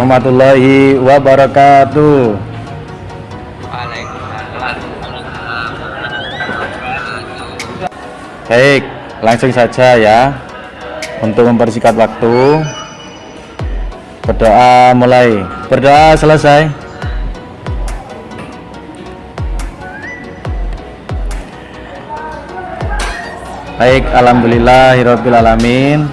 warahmatullahi wabarakatuh. Baik, langsung saja ya. Untuk mempersingkat waktu, berdoa mulai. Berdoa selesai. Baik, alhamdulillahirabbil alamin.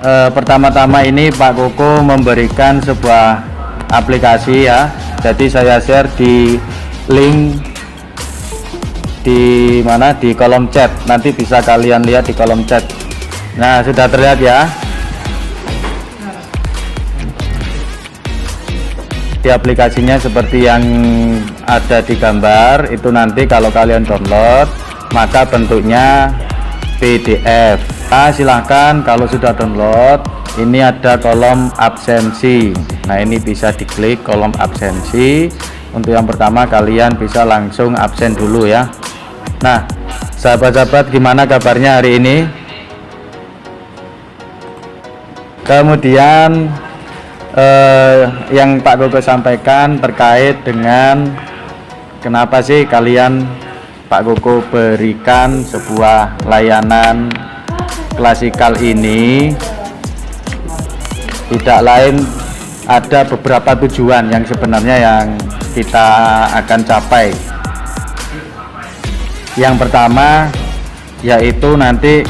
Pertama-tama ini Pak Koko memberikan sebuah aplikasi ya. Jadi saya share di link di mana, di kolom chat. Nanti bisa kalian lihat di kolom chat. Nah, sudah terlihat ya. Di aplikasinya seperti yang ada di gambar itu. Nanti kalau kalian download maka bentuknya PDF. Nah, silahkan kalau sudah download, ini ada kolom absensi. Nah, ini bisa diklik kolom absensi. Untuk yang pertama kalian bisa langsung absen dulu ya. Nah, sahabat-sahabat, gimana kabarnya hari ini? Kemudian yang Pak Koko sampaikan terkait dengan kenapa sih kalian Pak Koko berikan sebuah layanan klasikal ini. Tidak lain, ada beberapa tujuan yang sebenarnya yang kita akan capai. Yang pertama yaitu nanti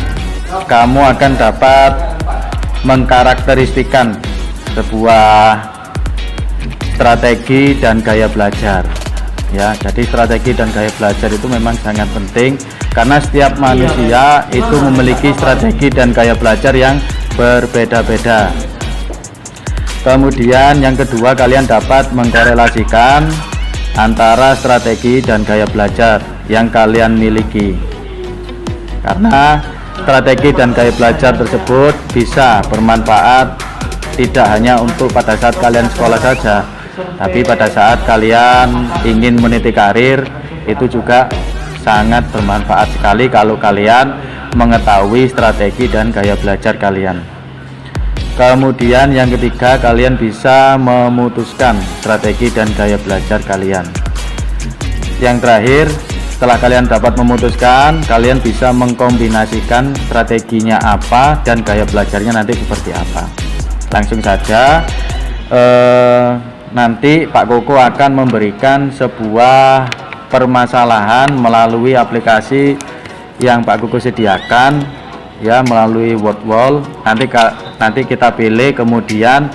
kamu akan dapat mengkarakteristikan sebuah strategi dan gaya belajar ya. Jadi strategi dan gaya belajar itu memang sangat penting karena setiap manusia itu memiliki strategi dan gaya belajar yang berbeda-beda. Kemudian yang kedua, kalian dapat mengkorelasikan antara strategi dan gaya belajar yang kalian miliki, karena strategi dan gaya belajar tersebut bisa bermanfaat tidak hanya untuk pada saat kalian sekolah saja, tapi pada saat kalian ingin meniti karir itu juga sangat bermanfaat sekali kalau kalian mengetahui strategi dan gaya belajar kalian. Kemudian yang ketiga, kalian bisa memutuskan strategi dan gaya belajar kalian. Yang terakhir, setelah kalian dapat memutuskan, kalian bisa mengkombinasikan strateginya apa dan gaya belajarnya nanti seperti apa. Langsung saja, nanti Pak Koko akan memberikan sebuah permasalahan melalui aplikasi yang Pak Koko sediakan ya, melalui WordWall. Nanti kita pilih, kemudian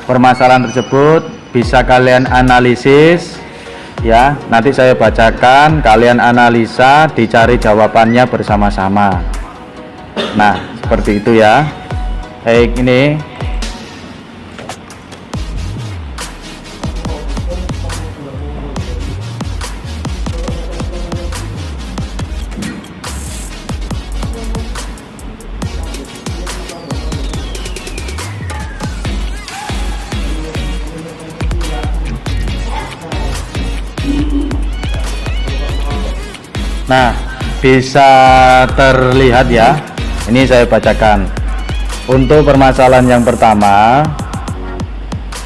permasalahan tersebut bisa kalian analisis ya. Nanti saya bacakan, kalian analisa, dicari jawabannya bersama-sama. Nah, seperti itu ya. Baik, ini nah, bisa terlihat ya. Ini saya bacakan. Untuk permasalahan yang pertama,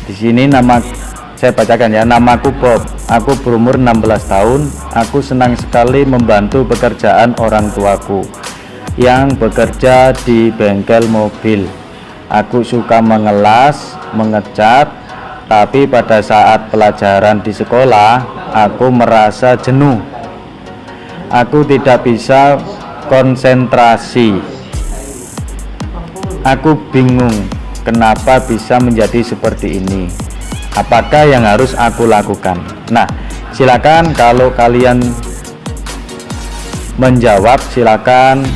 di sini saya bacakan ya. Namaku Bob. Aku berumur 16 tahun. Aku senang sekali membantu pekerjaan orang tuaku yang bekerja di bengkel mobil. Aku suka mengelas, mengecat, tapi pada saat pelajaran di sekolah, aku merasa jenuh. Aku tidak bisa konsentrasi. Aku bingung kenapa bisa menjadi seperti ini. Apakah yang harus aku lakukan? Nah, silakan kalau kalian menjawab, silakan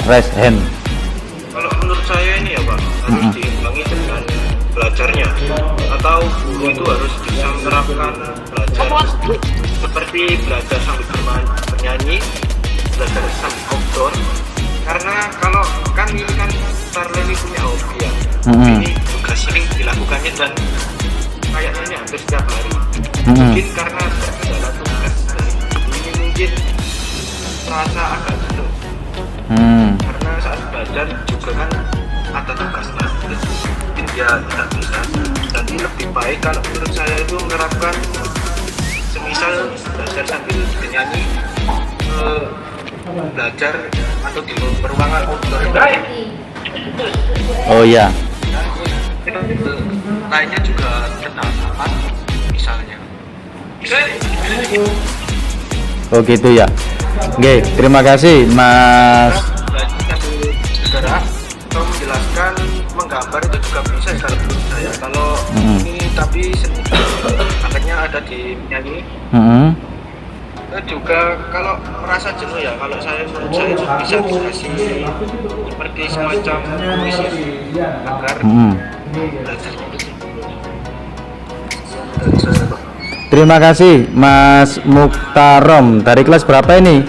raise hand. Kalau menurut saya ini ya Pak, harus diimbangi dengan belajarnya, atau guru itu harus bisa menerapkan belajar seperti belajar sambil bernyanyi, belajar sambil outdoor. Karena kalau kan ini kan Starlen ini punya hobi ya, ini juga sering dilakukannya dan kayaknya ini hampir setiap hari. Mungkin karena terkendala tugas dari ini mungkin merasa agak jenuh. Karena saat belajar juga kan ada tugasnya, mungkin dia tidak bisa dan masih lebih baik kalau menurut saya itu menerapkan semisal belajar sambil bernyanyi, belajar atau di ruangan outdoor. Oh ya. Lainnya juga kenapa misalnya. Oh gitu ya. Oke, terima kasih Mas. Saudara, kalau menjelaskan menggambar itu juga bisa kalau menurut saya. Kalau ini tapi akhirnya ada di nyanyi. Juga kalau merasa jenuh ya, kalau menurut saya itu bisa dikasih seperti semacam puisi agar belajar. Terima kasih Mas Muktarom. Dari kelas berapa ini?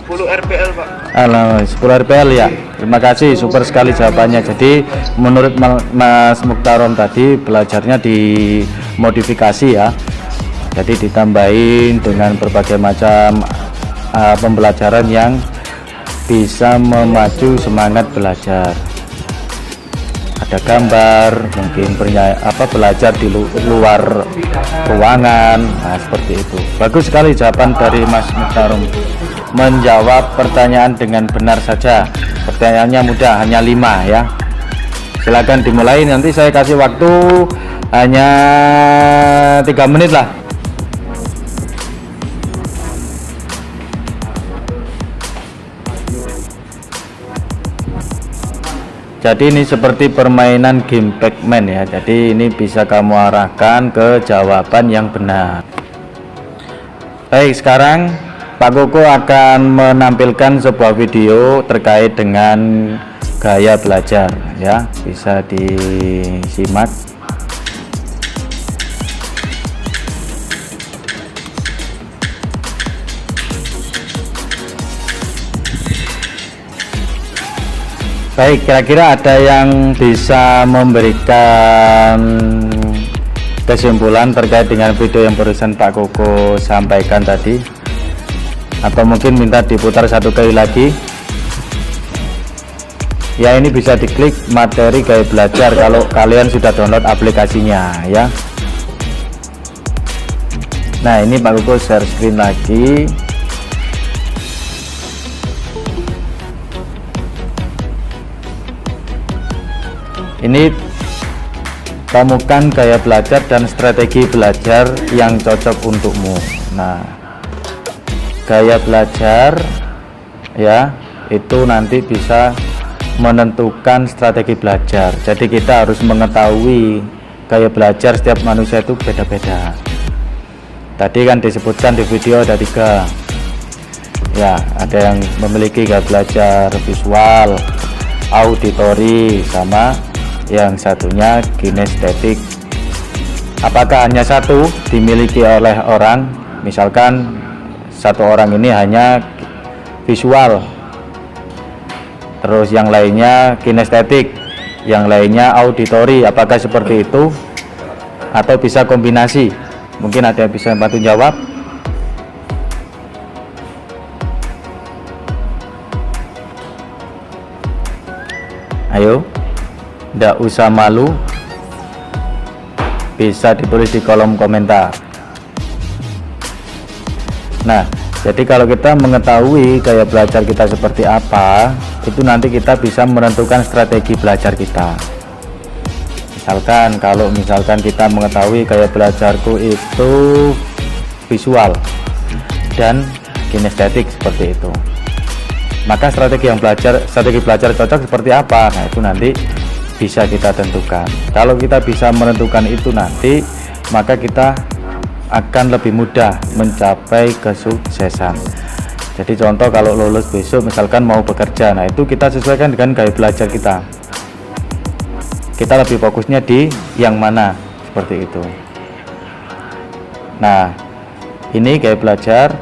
10 RPL Pak. Alah, 10 RPL ya. Terima kasih, super sekali jawabannya. Jadi menurut Mas Muktarom tadi belajarnya dimodifikasi ya. Jadi ditambahin dengan berbagai macam pembelajaran yang bisa memacu semangat belajar. Ada gambar, mungkin belajar di luar ruangan, nah seperti itu. Bagus sekali jawaban dari Mas Muktarom. Menjawab pertanyaan dengan benar saja. Pertanyaannya mudah, hanya 5 ya. Silakan dimulai, nanti saya kasih waktu hanya 3 menit lah. Jadi ini seperti permainan game Pac-Man ya. Jadi ini bisa kamu arahkan ke jawaban yang benar. Baik, sekarang Pak Koko akan menampilkan sebuah video terkait dengan gaya belajar ya. Bisa disimak. Baik, kira-kira ada yang bisa memberikan kesimpulan terkait dengan video yang barusan Pak Koko sampaikan tadi, atau mungkin minta diputar satu kali lagi ya. Ini bisa diklik materi gaya belajar kalau kalian sudah download aplikasinya ya. Nah, ini Pak Koko share screen lagi. Ini temukan gaya belajar dan strategi belajar yang cocok untukmu. Nah, gaya belajar ya, itu nanti bisa menentukan strategi belajar. Jadi kita harus mengetahui gaya belajar setiap manusia itu beda-beda. Tadi kan disebutkan di video ada 3 ya, ada yang memiliki gaya belajar visual, auditori, sama yang satunya kinestetik. Apakah hanya satu dimiliki oleh orang? Misalkan satu orang ini hanya visual, terus yang lainnya kinestetik, yang lainnya auditori. Apakah seperti itu? Atau bisa kombinasi? Mungkin ada yang bisa bantu jawab. Ayo, tidak usah malu, bisa ditulis di kolom komentar. Nah, jadi kalau kita mengetahui gaya belajar kita seperti apa, itu nanti kita bisa menentukan strategi belajar kita. Misalkan kalau kita mengetahui gaya belajarku itu visual dan kinestetik seperti itu, maka strategi belajar cocok seperti apa? Nah, itu nanti bisa kita tentukan. Kalau kita bisa menentukan itu nanti, maka kita akan lebih mudah mencapai kesuksesan. Jadi contoh kalau lulus besok misalkan mau bekerja, nah itu kita sesuaikan dengan gaya belajar kita. Kita lebih fokusnya di yang mana, seperti itu. Nah, ini gaya belajar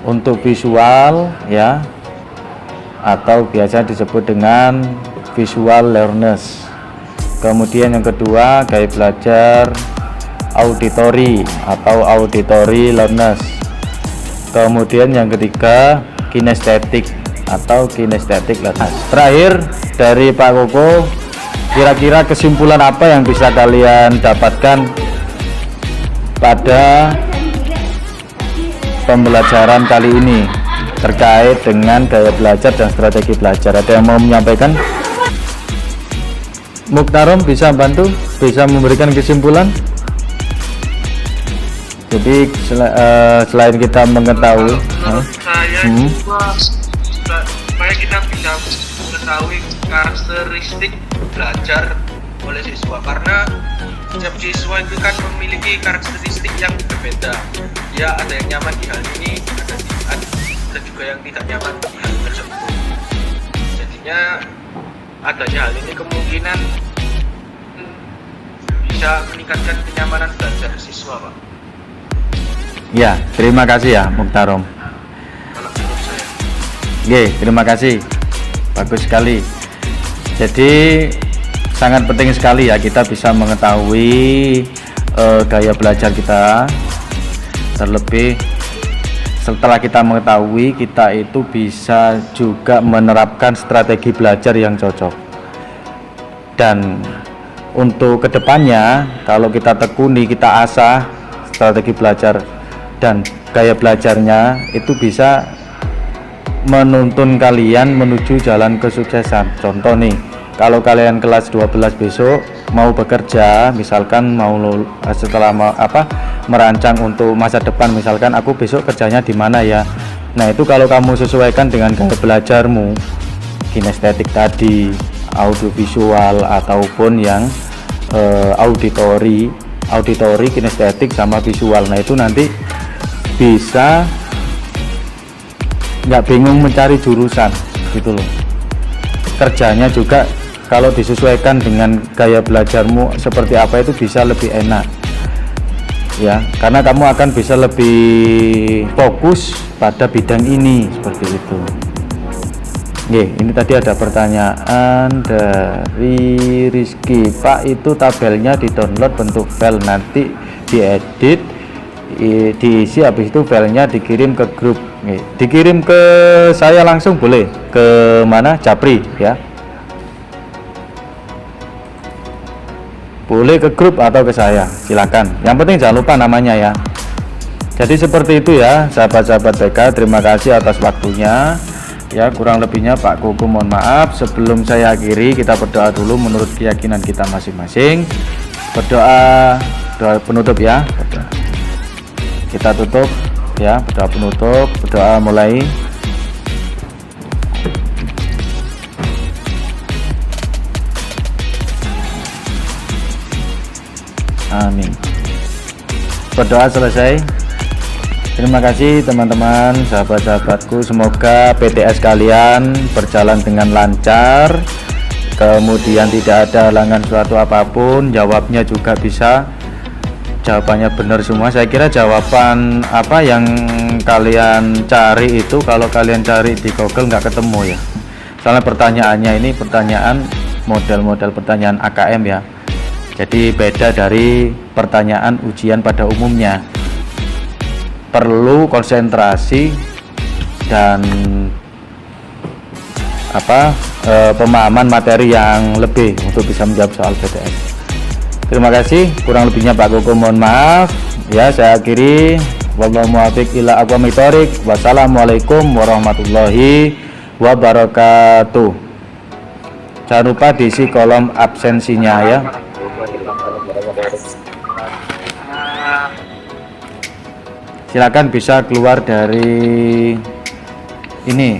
untuk visual ya, atau biasa disebut dengan visual learners. Kemudian yang kedua gaya belajar auditory atau auditory learners. Kemudian yang ketiga kinestetik atau kinestetik learners. Terakhir dari Pak Koko, kira-kira kesimpulan apa yang bisa kalian dapatkan pada pembelajaran kali ini terkait dengan gaya belajar dan strategi belajar? Ada yang mau menyampaikan? Mukhtarom bisa bantu, bisa memberikan kesimpulan. Jadi selain kita mengetahui, menurut saya supaya kita bisa mengetahui karakteristik belajar oleh siswa, karena setiap siswa itu kan memiliki karakteristik yang berbeda. Ya, ada yang nyaman di hal ini, ada juga yang tidak nyaman di hal tersebut. Jadinya adanya hal ini kemungkinan bisa meningkatkan kenyamanan belajar siswa, Pak. ya terima kasih ya Mukhtarom. Kalau menurut saya. Oke, terima kasih, bagus sekali. Jadi sangat penting sekali ya kita bisa mengetahui gaya belajar kita. Terlebih setelah kita mengetahui, kita itu bisa juga menerapkan strategi belajar yang cocok. Dan untuk kedepannya, kalau kita tekuni, kita asah strategi belajar dan gaya belajarnya, itu bisa menuntun kalian menuju jalan kesuksesan. Contoh nih, kalau kalian kelas 12 besok mau bekerja, misalkan setelah merancang untuk masa depan, misalkan aku besok kerjanya di mana ya. Nah, itu kalau kamu sesuaikan dengan gaya belajarmu, kinestetik tadi, audiovisual ataupun yang auditori, kinestetik sama visual. Nah, itu nanti bisa nggak bingung mencari jurusan gitu loh. Kerjanya juga kalau disesuaikan dengan gaya belajarmu seperti apa, itu bisa lebih enak ya, karena kamu akan bisa lebih fokus pada bidang ini, seperti itu. Oke, ini tadi ada pertanyaan dari Rizky. Pak, itu tabelnya di-download bentuk file, nanti diedit, diisi, habis itu filenya dikirim ke grup. Dikirim ke saya langsung boleh, ke mana? Japri ya, boleh ke grup atau ke saya, silakan. Yang penting jangan lupa namanya ya. Jadi seperti itu ya sahabat-sahabat BK, terima kasih atas waktunya ya. Kurang lebihnya Pak Koko mohon maaf. Sebelum saya akhiri, kita berdoa dulu menurut keyakinan kita masing-masing. Berdoa, doa penutup ya. Kita tutup ya, berdoa penutup, berdoa mulai. Amin. Berdoa selesai. Terima kasih teman-teman, sahabat-sahabatku, semoga PTS kalian berjalan dengan lancar, kemudian tidak ada halangan suatu apapun, jawabnya juga bisa jawabannya benar semua. Saya kira jawaban apa yang kalian cari itu, kalau kalian cari di Google nggak ketemu ya, soalnya pertanyaannya ini pertanyaan model pertanyaan AKM ya, jadi beda dari pertanyaan ujian pada umumnya. Perlu konsentrasi dan pemahaman materi yang lebih untuk bisa menjawab soal PTS. Terima kasih, kurang lebihnya Pak Koko mohon maaf ya. Saya akhiri, wallahu muwaffiq ila aqwamit thoriq. Wassalamualaikum warahmatullahi wabarakatuh. Jangan lupa diisi kolom absensinya ya. Silakan bisa keluar dari ini